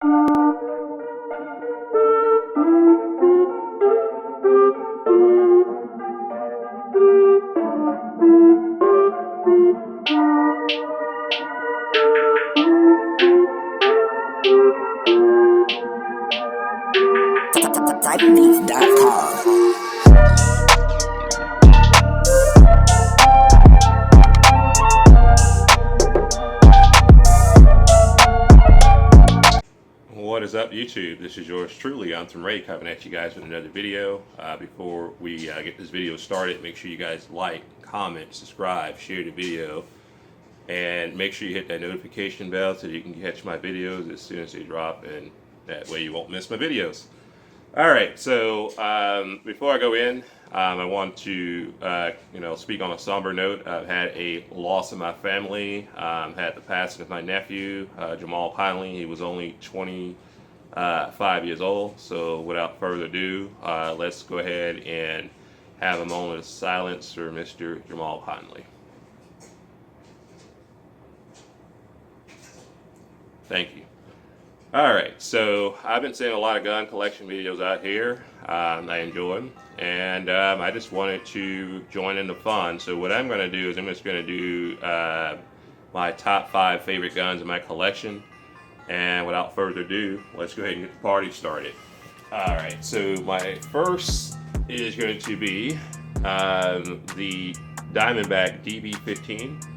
Diamondback.com. What is up, YouTube? This is yours truly, ATUM-RE, coming at you guys with another video. Before we get this video started, make sure you guys like, comment, subscribe, share the video, and make sure you hit that notification bell so you can catch my videos as soon as they drop, and that way you won't miss my videos. Alright, so before I go in, I want to speak on a somber note. I've had a loss in my family. Had the passing of my nephew, Jamal Pinley. He was only 25 years old. So without further ado, let's go ahead and have a moment of silence for Mr. Jamal Pinley. Thank you. Alright, so I've been seeing a lot of gun collection videos out here. I enjoy them, and I just wanted to join in the fun. So what I'm going to do is I'm just going to do my top 5 favorite guns in my collection. And without further ado, let's go ahead and get the party started. Alright, so my first is going to be the Diamondback DB15.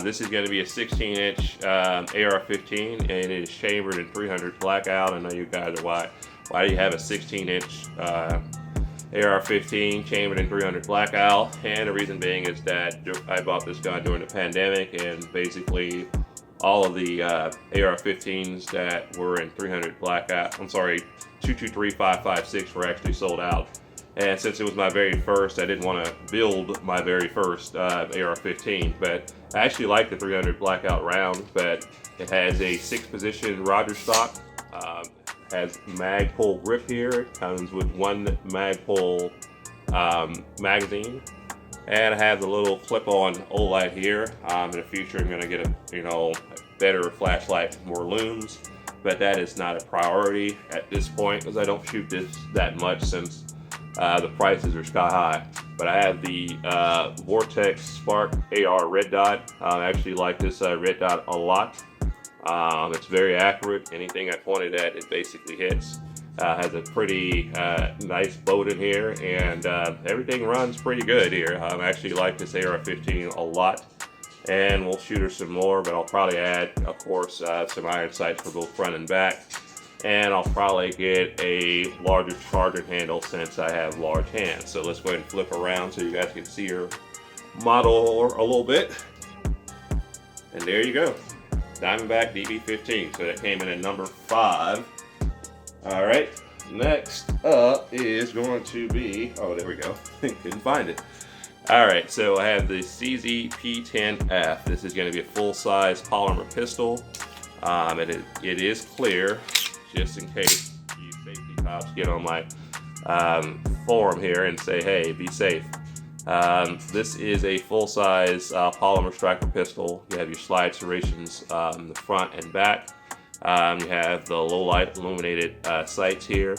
This is going to be a 16-inch AR-15, and it is chambered in 300 blackout. I know you guys are why do you have a 16-inch AR-15 chambered in 300 blackout? And the reason being is that I bought this gun during the pandemic, and basically all of the AR-15s that were in 300 blackout, 223, 556 were actually sold out. And since it was my very first, I didn't want to build my very first AR-15, but I actually like the 300 blackout round. But it has a 6-position Roger stock, has mag pull grip here. It comes with 1 mag pull magazine, and it has a little clip-on OLED here. In the future, I'm going to get a better flashlight, more looms, but that is not a priority at this point because I don't shoot this that much since the prices are sky high. But I have the Vortex Spark AR red dot. I actually like this red dot a lot. It's very accurate. Anything I pointed at, it basically hits. Has a pretty nice boat in here, and everything runs pretty good here. I actually like this AR-15 a lot, and we'll shoot her some more, but I'll probably add, of course, some iron sights for both front and back. And I'll probably get a larger target handle since I have large hands. So let's go ahead and flip around so you guys can see her model a little bit. And there you go, Diamondback DB15. So that came in at number 5. All right, next up is going to be, oh, there we go, couldn't find it. All right, so I have the CZ-P10F. This is going to be a full-size polymer pistol. It is clear, just in case you safety cops get on my forum here and say, hey, be safe. This is a full-size polymer striker pistol. You have your slide serrations in the front and back. You have the low-light illuminated sights here.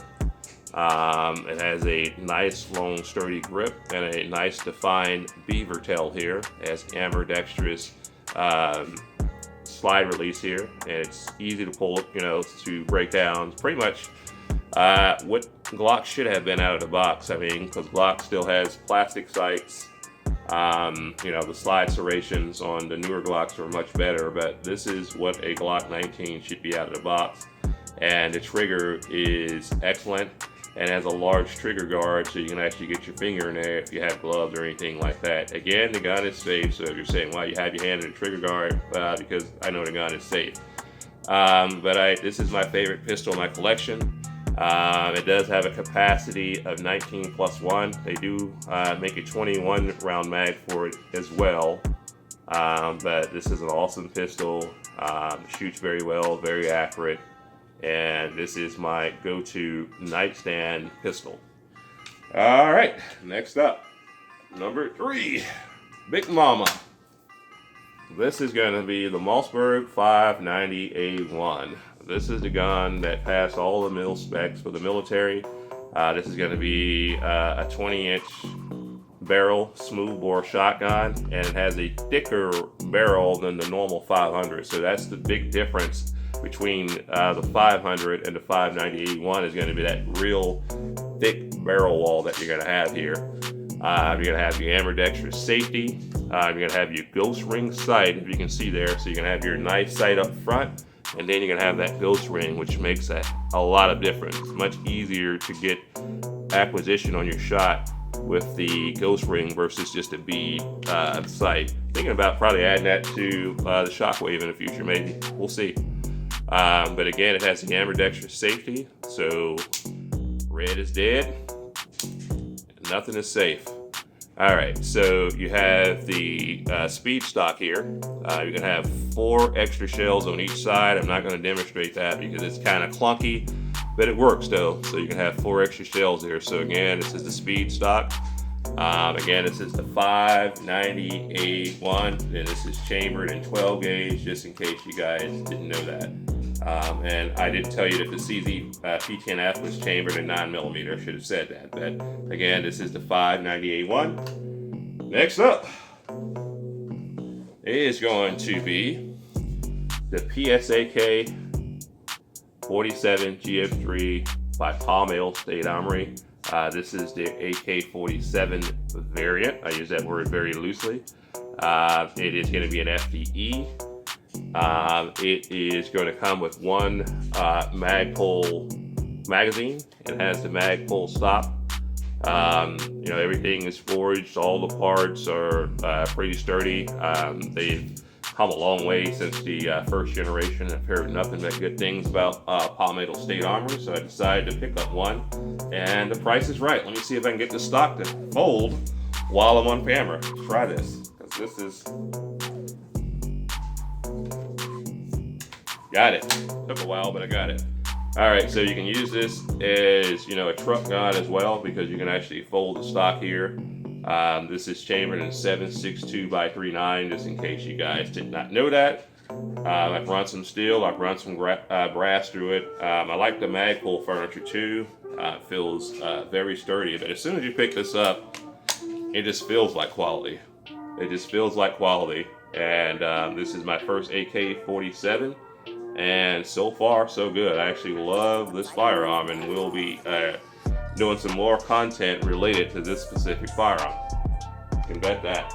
It has a nice, long, sturdy grip and a nice defined beaver tail here. It has ambidextrous slide release here, and it's easy to pull, to break down. It's pretty much what Glock should have been out of the box. I mean, because Glock still has plastic sights. The slide serrations on the newer Glocks are much better, but this is what a Glock 19 should be out of the box. And the trigger is excellent and has a large trigger guard, so you can actually get your finger in there if you have gloves or anything like that. Again, the gun is safe, so if you're saying, well, you have your hand in the trigger guard, because I know the gun is safe. This is my favorite pistol in my collection. It does have a capacity of 19 plus 1. They do make a 21 round mag for it as well. But this is an awesome pistol. Shoots very well, very accurate. And this is my go-to nightstand pistol. All right, next up, number 3, Big Mama. This is going to be the Mossberg 590A1. this is the gun that passed all the mil specs for the military. This is going to be a 20-inch barrel smoothbore shotgun, and it has a thicker barrel than the normal 500. So that's the big difference between the 500 and the 590-81 is going to be that real thick barrel wall that you're going to have here. You're going to have your ambidextrous safety. You're going to have your ghost ring sight, if you can see there. So you're going to have your knife sight up front, and then you're going to have that ghost ring, which makes a lot of difference. It's much easier to get acquisition on your shot with the ghost ring versus just a bead sight. Thinking about probably adding that to the Shockwave in the future, maybe. We'll see. But again, it has the ambidextrous safety, so red is dead, nothing is safe. All right, so you have the speed stock here. You're gonna have 4 extra shells on each side. I'm not gonna demonstrate that because it's kind of clunky, but it works though. So you can have 4 extra shells here. So again, this is the speed stock. Again, this is the 590-81, and this is chambered in 12 gauge, just in case you guys didn't know that. And I didn't tell you that the CZ P10F was chambered in 9mm. I should have said that. But again, this is the 590-81. Next up is going to be the PSAK 47 GF3 by Palmetto State Armory. This is the AK-47 variant. I use that word very loosely. It is going to be an FDE. It is going to come with one Magpul magazine. It has the Magpul stop. You know, everything is forged. All the parts are pretty sturdy. They've come a long way since the first generation. I've heard nothing but good things about Palmetto State Armory, so I decided to pick up one. And the price is right. Let me see if I can get the stock to fold while I'm on camera. Let's try this, because this is... Got it. Took a while, but I got it. All right, so you can use this as, you know, a truck gun as well, because you can actually fold the stock here. This is chambered in 7.62 by 3.9, just in case you guys did not know that. I've run some steel, I've run some brass through it. I like the Magpul furniture too. It feels very sturdy, but as soon as you pick this up, it just feels like quality. It just feels like quality. And this is my first AK-47. And so far, so good. I actually love this firearm, and we'll be doing some more content related to this specific firearm. You can bet that.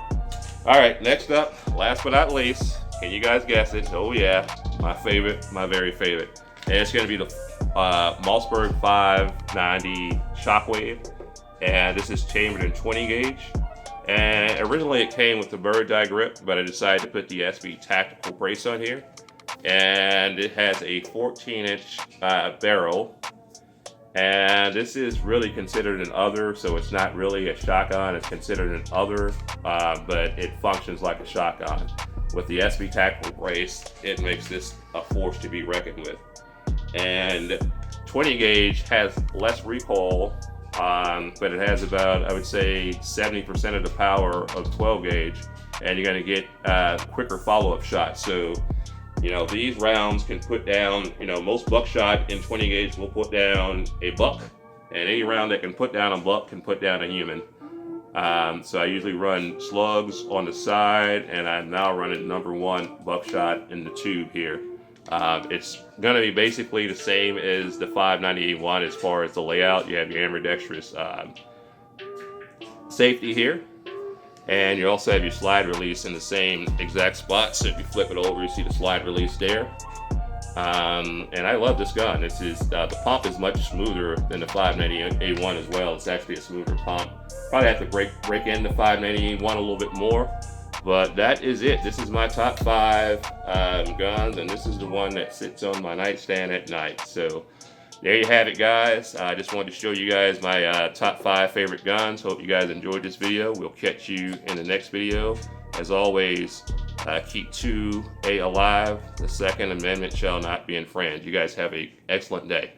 All right, next up, last but not least, can you guys guess it? Oh yeah, my favorite, my very favorite. And it's gonna be the Mossberg 590 Shockwave. And this is chambered in 20 gauge. And originally it came with the bird's eye grip, but I decided to put the SB tactical brace on here. And it has a 14-inch barrel, and this is really considered an other, so it's not really a shotgun. It's considered an other, but it functions like a shotgun. With the SB tactical brace, it makes this a force to be reckoned with. And 20 gauge has less recoil, but it has about, I would say, 70% of the power of 12 gauge, and you're going to get quicker follow-up shots. So, you know, these rounds can put down, you know, most buckshot in 20 gauge will put down a buck, and any round that can put down a buck can put down a human. So I usually run slugs on the side, and I'm now running #1 buckshot in the tube here. It's going to be basically the same as the 590-81 as far as the layout. You have your ambidextrous safety here. And you also have your slide release in the same exact spot. So if you flip it over, you see the slide release there. And I love this gun. This is the pump is much smoother than the 590-A1 as well. It's actually a smoother pump. Probably have to break in the 590-A1 a little bit more. But that is it. This is my top 5 guns, and this is the one that sits on my nightstand at night. So there you have it, guys. I just wanted to show you guys my top 5 favorite guns. Hope you guys enjoyed this video. We'll catch you in the next video. As always, keep 2A alive. The Second Amendment shall not be infringed. You guys have an excellent day.